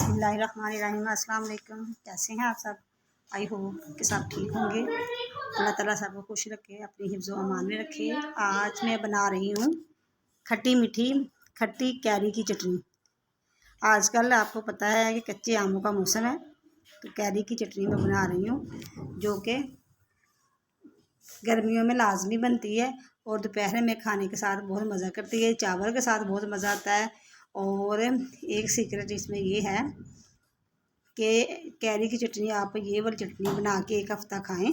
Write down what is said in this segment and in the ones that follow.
बिस्मिल्लाहिर्रहमानिर्रहीम। अस्सलाम वालेकुम। कैसे हैं आप सब? आई होप कि सब ठीक होंगे। अल्लाह ताला सबको खुश रखे, अपनी हिफ्ज़ व अमान में रखे। आज मैं बना रही हूँ खट्टी मीठी खट्टी कैरी की चटनी। आजकल आपको पता है कि कच्चे आमों का मौसम है, तो कैरी की चटनी मैं बना रही हूँ जो कि गर्मियों में लाजमी बनती है और दोपहर में खाने के साथ बहुत मज़ा करती है। चावल के साथ बहुत मज़ा आता है। और एक सीक्रेट इसमें ये है कि कैरी की चटनी आप ये वाली चटनी बना के एक हफ़्ता खाएं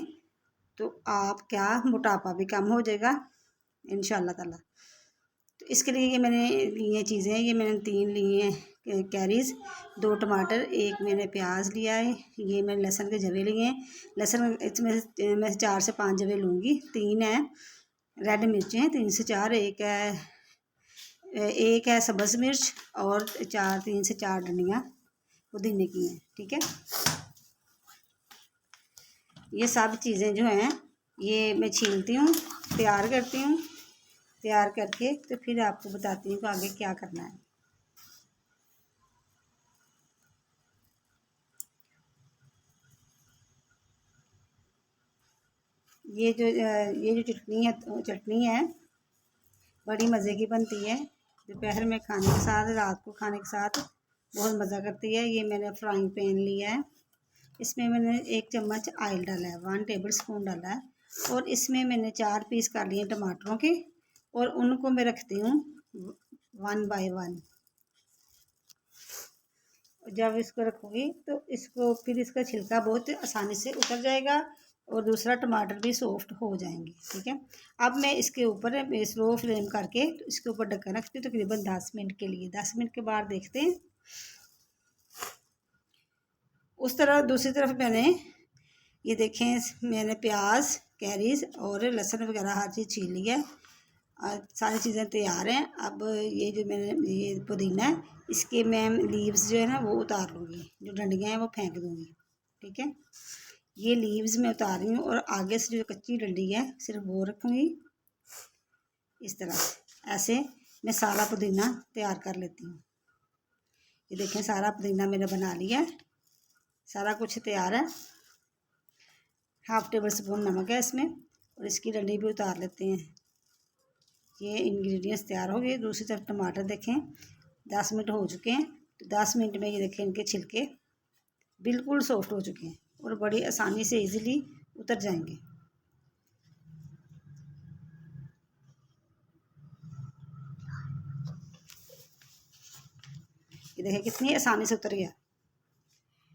तो आप क्या मोटापा भी कम हो जाएगा इंशाल्लाह ताला। तो इसके लिए ये मैंने लिए चीज़ें, ये मैंने 3 लिए हैं कैरीज़, 2 टमाटर, 1 मैंने प्याज लिया है, ये मैंने लहसुन के जवे लिए हैं। लहसुन इसमें मैं 4 से 5 जवे लूँगी। 3 है रेड मिर्चें हैं, 3 से 4, एक है सब्ज़ मिर्च और 3 से 4 डंडियाँ पुदीने की हैं। ठीक है, ये सब चीज़ें जो हैं ये मैं छीलती हूँ, तैयार करती हूँ, तैयार करके तो फिर आपको बताती हूँ कि आगे क्या करना है। ये जो चटनी है बड़ी मज़े की बनती है। दोपहर में खाने के साथ, रात को खाने के साथ बहुत मज़ा करती है। ये मैंने फ्राइंग पैन लिया है, इसमें मैंने 1 चम्मच ऑयल डाला है, 1 टेबल स्पून डाला है। और इसमें मैंने 4 पीस कर लिए टमाटरों के और उनको मैं रखती हूँ 1 बाय 1। जब इसको रखूँगी तो इसको फिर इसका छिलका बहुत आसानी से उतर जाएगा और दूसरा टमाटर भी सॉफ्ट हो जाएंगे। ठीक है, अब मैं इसके ऊपर स्लो फ्लेम करके तो इसके ऊपर ढक्कन रखती हूँ तकरीबन 10 मिनट के लिए। 10 मिनट के बाद देखते हैं। उस तरह दूसरी तरफ मैंने ये देखें, मैंने प्याज, कैरीज और लहसुन वगैरह हर चीज़ छील ली है। सारी चीज़ें तैयार हैं। अब ये जो मैंने ये पुदीना है, इसके मैं लीव्स जो है ना वो उतार लूँगी, जो डंडियाँ हैं वो फेंक दूँगी। ठीक है, ये लीव्स मैं उतार रही हूँ और आगे से जो कच्ची डंडी है सिर्फ वो रखूँगी। इस तरह से ऐसे मैं सारा पुदीना तैयार कर लेती हूँ। ये देखें, सारा पुदीना मैंने बना लिया है, सारा कुछ तैयार है। 1/2 टेबल स्पून नमक है इसमें और इसकी डंडी भी उतार लेते हैं। ये इंग्रेडिएंट्स तैयार हो गए। दूसरी तरफ टमाटर देखें 10 मिनट हो चुके हैं, तो 10 मिनट में ये देखें इनके छिलके बिल्कुल सॉफ्ट हो चुके हैं और बड़ी आसानी से इजीली उतर जाएंगे। ये देखें कितनी आसानी से उतर गया।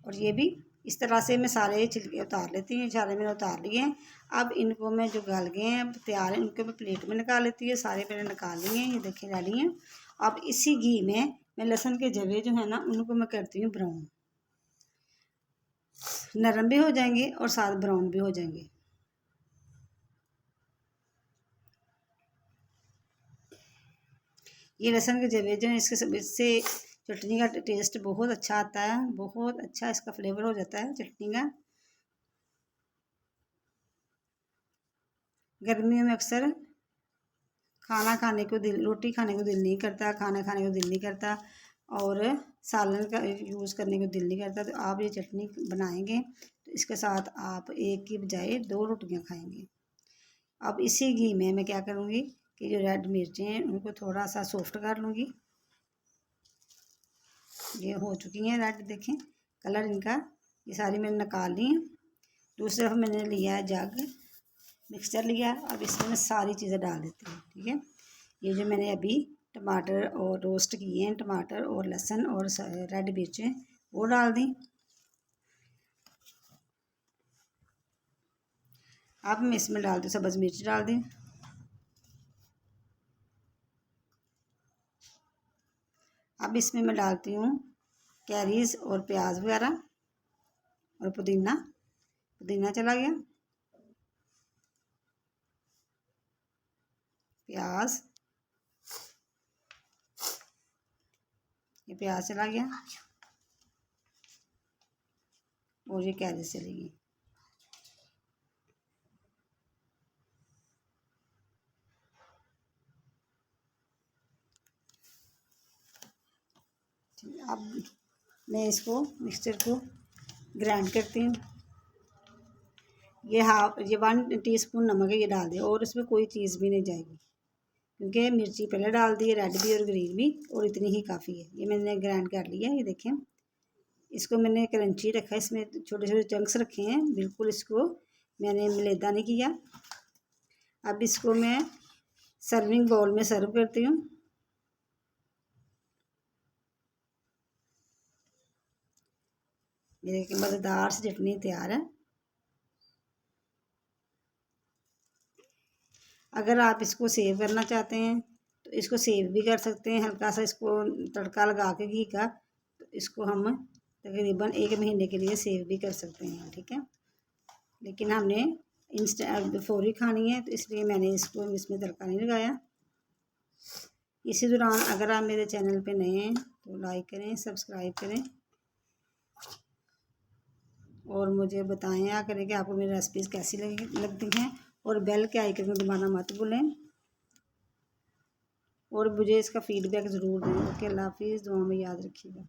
और ये भी इस तरह से मैं सारे छिलके उतार लेती हूँ। सारे मैंने उतार लिए हैं। अब इनको मैं जो गल गए हैं तैयार हैं, इनको मैं प्लेट में निकाल लेती हूँ। सारे मैंने निकाल लिए हैं, ये देखें रेडी हैं। अब इसी घी में मैं लहसुन के जवे जो है ना उनको मैं करती हूँ ब्राउन, नरम भी हो जाएंगे और साथ ब्राउन भी हो जाएंगे। ये लहसुन के जवे जो है इससे चटनी का टेस्ट बहुत अच्छा आता है, बहुत अच्छा इसका फ्लेवर हो जाता है चटनी का। गर्मियों में अक्सर खाना खाने को दिल, रोटी खाने को दिल नहीं करता, खाना खाने को दिल नहीं करता और सालन का यूज़ करने को दिल नहीं करता। तो आप ये चटनी बनाएंगे तो इसके साथ आप एक की बजाय 2 रोटियां खाएंगे। अब इसी घी में मैं क्या करूँगी कि जो रेड मिर्चें हैं उनको थोड़ा सा सॉफ्ट कर लूँगी। ये हो चुकी हैं रेड, देखें कलर इनका, ये सारी मैंने निकाल ली हैं। दूसरी तरफ मैंने लिया है जग, मिक्सचर लिया। अब इसमें मैं सारी चीज़ें डाल देती हूँ। ठीक है, ये जो मैंने अभी टमाटर और रोस्ट किए हैं, टमाटर और लहसुन और रेड मिर्चें वो डाल दी। अब मैं इसमें डाल दूँ सब्ज़ मिर्च डाल दी। अब इसमें मैं डालती हूँ कैरीज और प्याज वगैरह और पुदीना, पुदीना चला गया, प्याज, ये प्याज चला गया और ये कैरेट चली गई। अब मैं इसको मिक्सचर को ग्राइंड करती हूँ। ये 1 टीस्पून नमक है, ये डाल दिया, और इसमें कोई चीज़ भी नहीं जाएगी क्योंकि मिर्ची पहले डाल दी है, रेड भी और ग्रीन भी, और इतनी ही काफ़ी है। ये मैंने ग्राइंड कर लिया। ये देखें, इसको मैंने क्रंची रखा है, इसमें छोटे छोटे चंक्स रखे हैं, बिल्कुल इसको मैंने मलेदा नहीं किया। अब इसको मैं सर्विंग बाउल में सर्व करती हूँ। ये देखिए, मज़ेदार सी चटनी तैयार है। अगर आप इसको सेव करना चाहते हैं तो इसको सेव भी कर सकते हैं, हल्का सा इसको तड़का लगा के घी का, तो इसको हम तकरीबन 1 महीने के लिए सेव भी कर सकते हैं, ठीक है। लेकिन हमने इंस्टेंट फौरी खानी है, तो इसलिए मैंने इसको इसमें तड़का नहीं लगाया। इसी दौरान अगर आप मेरे चैनल पे नए हैं तो लाइक करें, सब्सक्राइब करें, और मुझे बताएं करें कि आपको मेरी रेसिपीज़ कैसी लगती हैं, और बेल के आइकन को दबाना मत भूलें, और मुझे इसका फीडबैक ज़रूर दें। ओके, अल्लाह हाफिज़, दुआ में याद रखिएगा।